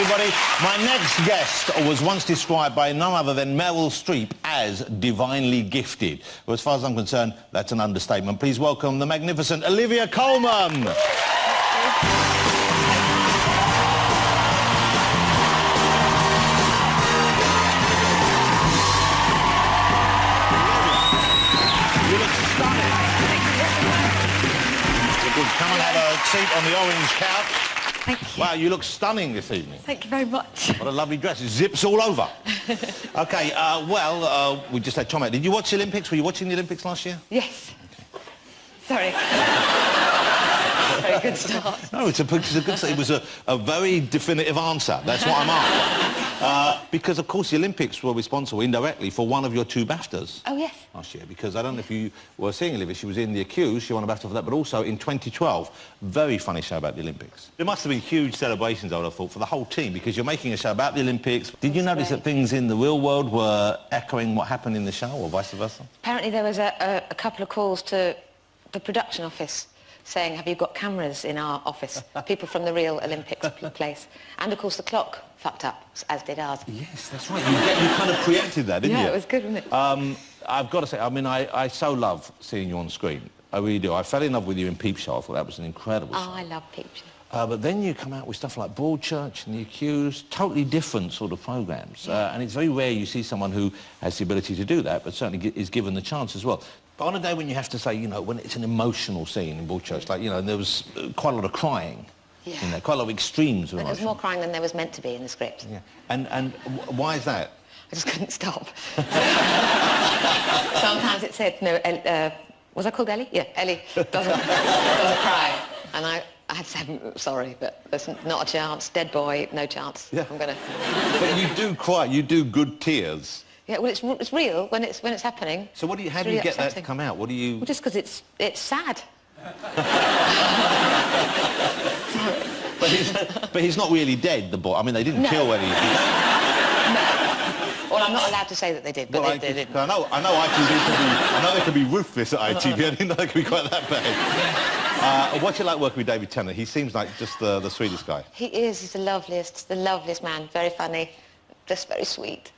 everybody. My next guest was once described by none other than Meryl Streep as divinely gifted. Well, as far as I'm concerned, that's an understatement. Please welcome the magnificent Olivia Colman. Come and have a seat on the orange couch. Thank you. Wow, you look stunning this evening. Thank you very much. What a lovely dress. It zips all over. OK, we just had Tom out. Did you watch the Olympics? Were you watching the Olympics last year? Yes. Sorry. Very good start. No, it's a good start. It was a very definitive answer. That's what I'm after. Because, of course, the Olympics were responsible indirectly for one of your two BAFTAs. Oh, yes. Last year, because I don't know if you were seeing Olivia, she was in The Accused, she won a BAFTA for that, but also in 2012, very funny show about the Olympics. There must have been huge celebrations, I would have thought, for the whole team, because you're making a show about the Olympics. Did you notice that things in the real world were echoing what happened in the show, or vice versa? Apparently there was a couple of calls to the production office saying, have you got cameras in our office? People from the real Olympics place. And, of course, the clock fucked up, as did ours. Yes, that's right. You kind of preempted that, didn't you? Yeah, it was good, wasn't it? I've got to say, I mean, I so love seeing you on screen. I really do. I fell in love with you in Peep Show. I thought that was an incredible show. Oh, I love Peep Show. But then you come out with stuff like Broadchurch and The Accused, totally different sort of programmes. Yeah. And it's very rare you see someone who has the ability to do that, but certainly is given the chance as well. But on a day when you have to say, you know, when it's an emotional scene in Broadchurch, like, you know, there was quite a lot of crying in there, quite a lot of extremes of emotion. There was more crying than there was meant to be in the script. Yeah. And why is that? I just couldn't stop. Sometimes it said, no, was I called Ellie? Yeah, Ellie doesn't cry. And I had to say, I'm sorry, but there's not a chance. Dead boy, no chance. Yeah. I'm gonna... But you do cry, you do good tears. Yeah, well, it's real when it's happening. So how do you get that to come out? What do you... Well, just because it's sad. but he's not really dead, the boy. I mean, they didn't kill any... Well, I'm not allowed to say that they did, but well, they didn't. I know they can be ruthless at ITV. I didn't know they could be quite that bad. What's it like working with David Tennant? He seems like just the sweetest guy. He is. He's the loveliest man. Very funny, just very sweet.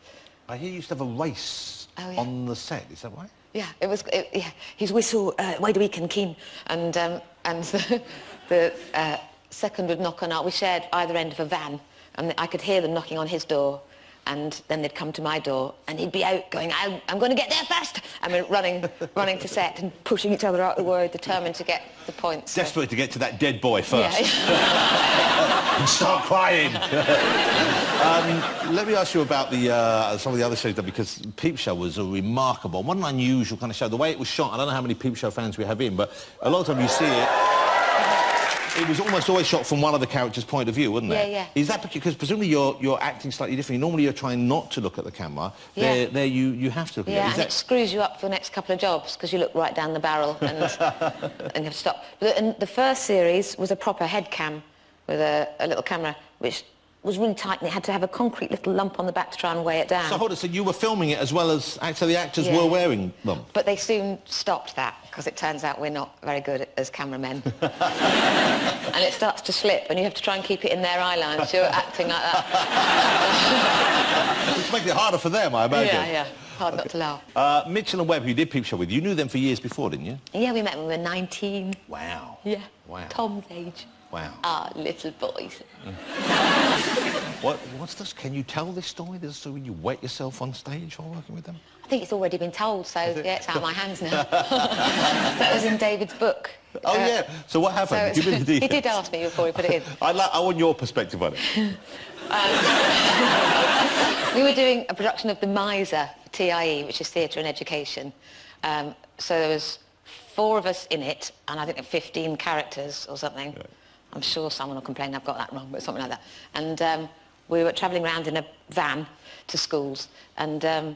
I hear you used to have a race on the set. Is that right? Yeah, it was. Yeah, his whistle, wide awake and keen, and the second would knock on we shared either end of a van, and I could hear them knocking on his door. And then they'd come to my door, and he'd be out going, I'm going to get there first! And we're running to set and pushing each other out of the way, determined to get the points. Desperate to get to that dead boy first. Yeah. And start crying. Let me ask you about some of the other shows, because Peep Show was a remarkable, what an unusual kind of show. The way it was shot, I don't know how many Peep Show fans we have in, but a lot of time you see it, it was almost always shot from one of the characters' point of view, wasn't it? Yeah, yeah. Is that because presumably you're acting slightly differently? Normally you're trying not to look at the camera. Yeah. There you have to look at it. Yeah, and it screws you up for the next couple of jobs because you look right down the barrel and, and you have to stop. But the first series was a proper head cam with a little camera, which was really tight, and it had to have a concrete little lump on the back to try and weigh it down. So hold on, so you were filming it as well as the actors were wearing them? But they soon stopped that, because it turns out we're not very good as cameramen. And it starts to slip, and you have to try and keep it in their eye line, so you're acting like that. Which makes it harder for them, I imagine. Yeah. Hard not to laugh. Mitchell and Webb, who did Peep Show with you knew them for years before, didn't you? Yeah, we met when we were 19. Wow. Yeah. Wow. Tom's age. Wow. Ah, little boys. What's this? Can you tell this story? This story when you wet yourself on stage while working with them? I think it's already been told, so yeah, it's out of my hands now. That was in David's book. Oh, yeah. So what happened? So Give me the details. he did ask me before he put it in. I want your perspective on it. We were doing a production of The Miser, TIE, which is Theatre and Education. So there was 4 of us in it, and I think 15 characters or something. Right. I'm sure someone will complain I've got that wrong, but something like that. And we were travelling around in a van to schools, and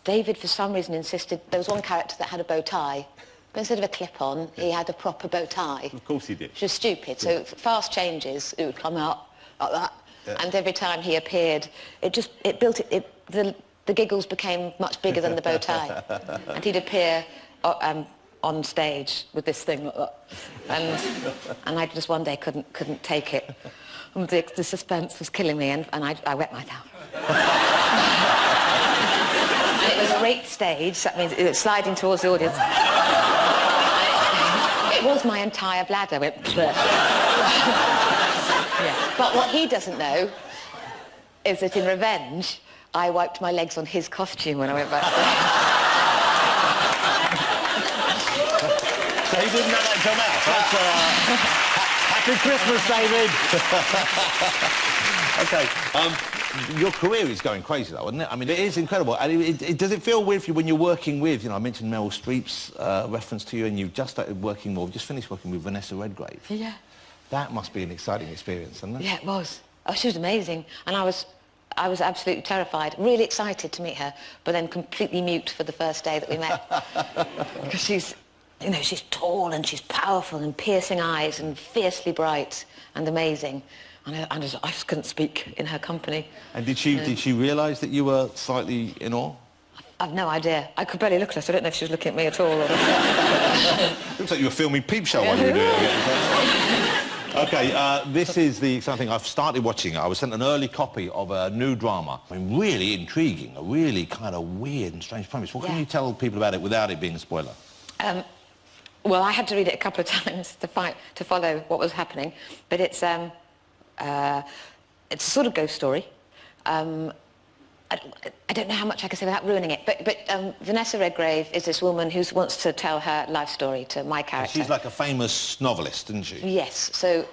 David, for some reason, insisted there was one character that had a bow tie, but instead of a clip-on, he had a proper bow tie. Of course he did. Which was stupid. So fast changes, it would come out like that, and every time he appeared, the giggles became much bigger than the bow tie, and he'd appear on stage with this thing like that. And I just one day couldn't take it. And the suspense was killing me, and I wet myself. And it was a raked stage, that means it was sliding towards the audience. It was my entire bladder went... Yeah. But what he doesn't know is that in revenge, I wiped my legs on his costume when I went backstage. So he didn't know that until now. Happy Christmas, David. OK. Your career is going crazy, though, isn't it? I mean, it is incredible. And does it feel weird for you when you're working with, I mentioned Meryl Streep's reference to you, and you've just started working, just finished working with Vanessa Redgrave. Yeah. That must be an exciting experience, isn't it? Yeah, it was. Oh, she was amazing. And I was absolutely terrified, really excited to meet her, but then completely mute for the first day that we met. Because she's tall and she's powerful and piercing eyes and fiercely bright and amazing. And I just couldn't speak in her company. And did she realise that you were slightly in awe? I've no idea. I could barely look at her, so I don't know if she was looking at me at all. Or... Looks like you were filming Peep Show while you were doing it. OK, this is the exciting thing. I've started watching it. I was sent an early copy of a new drama. I mean, really intriguing, a really kind of weird and strange premise. What can you tell people about it without it being a spoiler? Well, I had to read it a couple of times to follow what was happening, but it's a sort of ghost story. I don't know how much I can say without ruining it, but Vanessa Redgrave is this woman who wants to tell her life story to my character. She's like a famous novelist, isn't she? Yes, so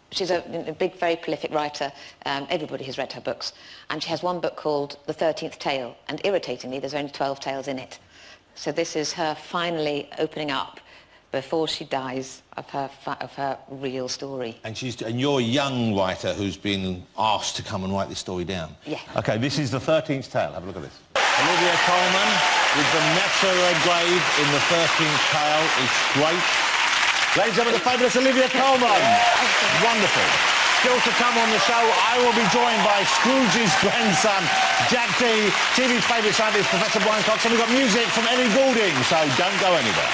she's a big, very prolific writer. Everybody has read her books. And she has one book called The 13th Tale, and irritatingly, there's only 12 tales in it. So this is her finally opening up before she dies of her real story. And you're a young writer who's been asked to come and write this story down. Yeah. OK, this is The 13th Tale. Have a look at this. Olivia Colman with Vanessa Redgrave in The 13th Tale. It's great. Ladies and gentlemen, the fabulous Olivia Colman. Wonderful. Still to come on the show, I will be joined by Scrooge's grandson, Jack D, TV's favourite scientist, Professor Brian Cox, and we've got music from Ellie Goulding, so don't go anywhere.